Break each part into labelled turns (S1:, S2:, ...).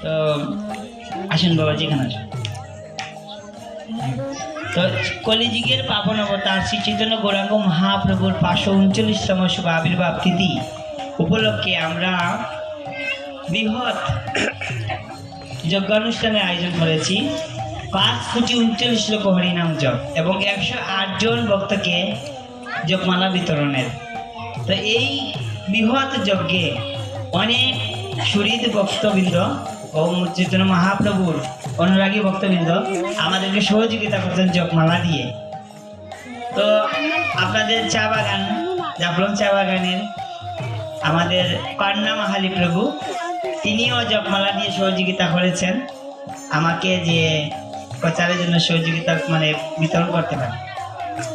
S1: তো আসেন বাবা, যেখানে আসেন। তো কলিযুগের পাবন অবতার শ্রী চৈতন্য গৌরাঙ্গ মহাপ্রভুর 539তম শুভ আবির্ভাব তিথি উপলক্ষে আমরা বৃহৎ যজ্ঞানুষ্ঠানের আয়োজন করেছি। 5,39,00,000 হরিনাম জপ এবং 108 জন ভক্তকে জপমালা বিতরণের। তো এই বৃহৎ যজ্ঞে অনেক সুহৃদ ভক্তবৃন্দ ও চৈতন্য মহাপ্রভুর অনুরাগী ভক্তবৃন্দ আমাদেরকে সহযোগিতা করছেন জপমালা দিয়ে। তো আপনাদের চা বাগান, জাফলং চা বাগানের আমাদের পান্না মাহালি প্রভু, তিনিও জপমালা দিয়ে সহযোগিতা করেছেন আমাকে, যে প্রচারের জন্য সহযোগিতা বিতরণ করতে পারে।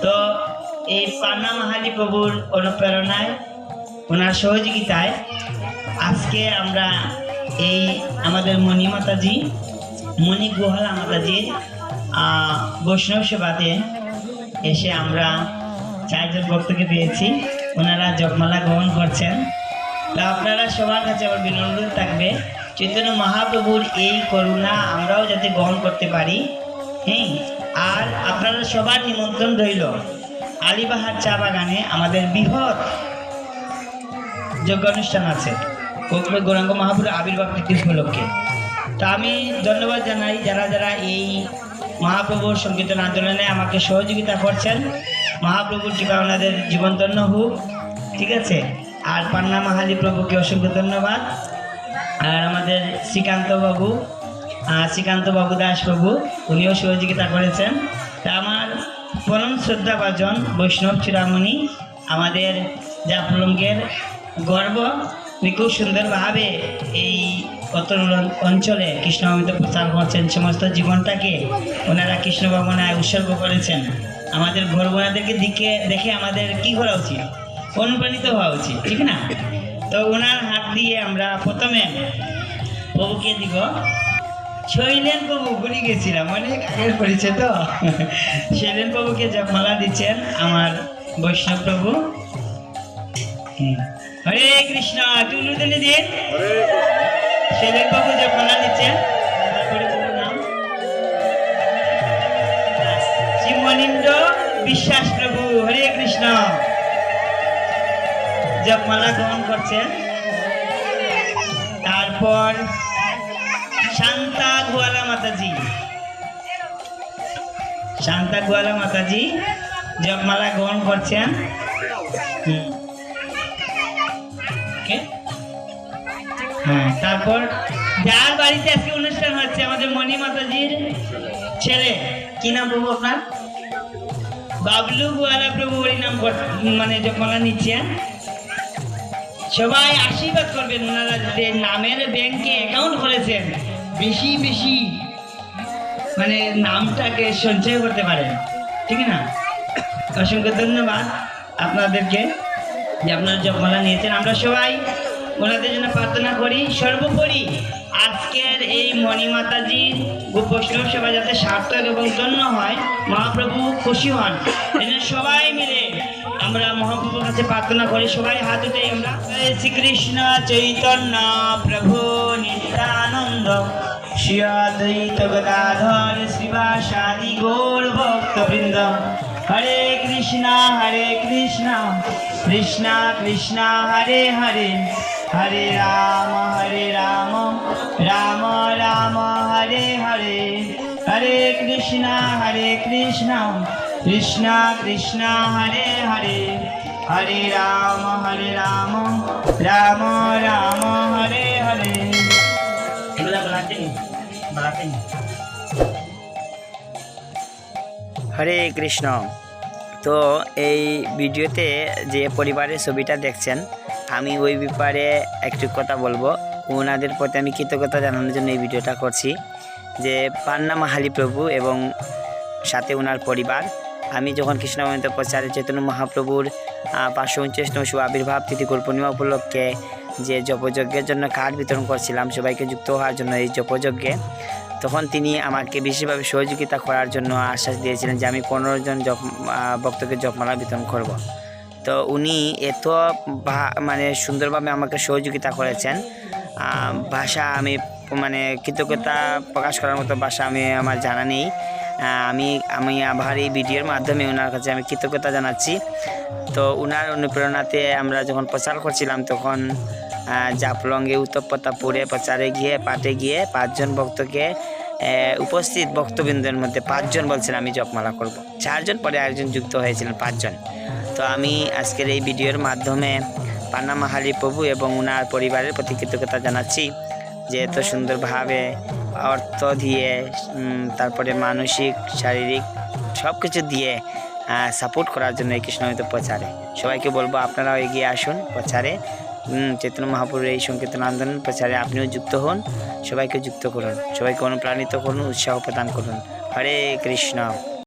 S1: তো এই পান্না মাহালি প্রভুর অনুপ্রেরণায়, ওনার সহযোগিতায় আজকে আমরা এই আমাদের মণি মাতাজি, মণি গুহালা মাতাজির বৈষ্ণব সেবাতে এসে আমরা 4 জন ভক্তকে পেয়েছি। ওনারা জপমালা গ্রহণ করছেন। তা আপনারা সবার কাছে আমার বিনম্র থাকবে, চৈতন্য মহাপ্রভুর এই করুণা আমরাও যাতে গ্রহণ করতে পারি। হ্যাঁ, আর আপনারা সবার নিমন্ত্রণ রইল আলিবাহার চা বাগানে আমাদের বৃহৎ যজ্ঞানুষ্ঠান আছে গৌরাঙ্গ মহাপ্রভুর আবির্ভাব তিথি উপলক্ষে। তা আমি ধন্যবাদ জানাই যারা যারা এই মহাপ্রভুর সংকীর্তন আন্দোলনে আমাকে সহযোগিতা করছেন। মহাপ্রভুর কৃপা ওনাদের জীবন ধন্য হোক, ঠিক আছে। আর পান্না মাহালি প্রভুকে অসংখ্য ধন্যবাদ। আর আমাদের শ্রীকান্ত বাবু দাস প্রভু, উনিও সহযোগিতা করেছেন। তা আমার পরম শ্রদ্ধাভাজন বৈষ্ণব চূড়ামণি, আমাদের জাফলংয়ের গর্ব, খুব সুন্দরভাবে এই অতল অঞ্চলে কৃষ্ণ অমৃত প্রচার করছেন। সমস্ত জীবনটাকে ওনারা কৃষ্ণ ভাবনায় উৎসর্গ করেছেন। আমাদের গর্ব ওনাদেরকে দেখে আমাদের কি করা উচিত? অনুপ্রাণিত হওয়া উচিত, ঠিক না? তো ওনার হাত দিয়ে আমরা প্রথমে প্রভুকে দিব। শৈলেন প্রভু, ভুলে গেছিলাম, অনেক আগের পরিচয় তো। শৈলেন প্রভুকে জপমালা দিচ্ছেন আমার বৈষ্ণব প্রভু। হরে কৃষ্ণ, টুলুদনি দিন। শৈলেন প্রভু জপমালা দিচ্ছেন। তারপরে নাম শ্রী মনীন্দ্র বিশ্বাস প্রভু, হরে কৃষ্ণ, জপমালা গ্রহণ করছেন। তারপর শান্তা গোয়ালা মাতাজি জপমালা গ্রহণ করছেন। হ্যাঁ, তারপর যার বাড়িতে আজকে অনুষ্ঠান হচ্ছে আমাদের মণি মাতাজির ছেলে, কি নাম প্রভু আপনার? বাবলু গোয়ালা প্রভু হরিনাম জপমালা নিচ্ছেন। সবাই আশীর্বাদ করবেন, ওনারা যে নামের ব্যাংকে অ্যাকাউন্ট খুলেছেন, বেশি বেশি নামটাকে সঞ্চয় করতে পারেন, ঠিক না? অসংখ্য ধন্যবাদ আপনাদেরকে যে আপনারা জপমালা নিয়েছেন। আমরা সবাই ওনাদের জন্য প্রার্থনা করি। সর্বোপরি আজকের এই মণি মাতাজির বৈষ্ণব সেবা যাতে সার্থক এবং ধন্য হয়, মহাপ্রভু খুশি হন, সবাই মিলে আমরা মহাপ্রভুর কাছে প্রার্থনা করি। সবাই হাত উঠে আমরা শ্রীকৃষ্ণ চৈতন্য প্রভু নিত্যানন্দ শ্রী অদ্বৈত গদাধর শ্রীবাসাদি গৌর ভক্তবৃন্দ, হরে কৃষ্ণ কৃষ্ণ কৃষ্ণ হরে হরে, হরে রাম রাম রাম হরে হরে, হরে কৃষ্ণ কৃষ্ণ কৃষ্ণ হরে হরে, হরে রাম রাম রাম হরে হরে। এগুলা বলাতে
S2: হরে কৃষ্ণ। তো এই ভিডিওতে যে পরিবারের ছবিটা দেখছেন, আমি ওই ব্যাপারে একটু কথা বলবো। ওনাদের প্রতি আমি কৃতজ্ঞতা জানানোর জন্য এই ভিডিওটা করছি, যে পান্না মাহালি প্রভু এবং সাথে ওনার পরিবার। আমি যখন কৃষ্ণ অমৃত প্রচারে চৈতন্য মহাপ্রভুর 539তম শুভ আবির্ভাব তিথি গুরু পূর্ণিমা উপলক্ষে যে জপযজ্ঞের জন্য কার্ড বিতরণ করছিলাম সবাইকে যুক্ত হওয়ার জন্য এই জপযজ্ঞে, তখন তিনি আমাকে বিশেষভাবে সহযোগিতা করার জন্য আশ্বাস দিয়েছিলেন যে আমি 15 জন ভক্তকে জপমালা বিতরণ করব। তো উনি এত সুন্দরভাবে আমাকে সহযোগিতা করেছেন, ভাষা আমি মানে কৃতজ্ঞতা প্রকাশ করার মতো ভাষা আমার জানা নেই। আমি আবার এই ভিডিওর মাধ্যমে ওনার কাছে আমি কৃতজ্ঞতা জানাচ্ছি। তো ওনার অনুপ্রেরণাতে আমরা যখন প্রচার করছিলাম তখন জাফলংয়ে উত্তপ্রতাপুরে প্রচারে গিয়ে পাটে গিয়ে 5 জন ভক্তকে উপস্থিত ভক্তবৃন্দের মধ্যে 5 জন বলছিলেন আমি জপমালা করব। 4 জন পরে আরেকজন যুক্ত হয়েছিলেন, 5 জন। তো আমি আজকের এই ভিডিওর মাধ্যমে পান্না মাহালি প্রভু এবং ওনার পরিবারের প্রতি কৃতজ্ঞতা জানাচ্ছি যে এত সুন্দরভাবে অর্থ দিয়ে তারপরে মানসিক শারীরিক সব কিছু দিয়ে সাপোর্ট করার জন্য এই কৃষ্ণমিত প্রচারে সবাইকে বলবো আপনারাও এগিয়ে আসুন প্রচারে। চৈতন্য মহাপ্রভুর এই সংকীর্তন আন্দোলন প্রচারে আপনিও যুক্ত হন, সবাইকে যুক্ত করুন, সবাইকে অনুপ্রাণিত করুন, উৎসাহ প্রদান করুন। হরে কৃষ্ণ।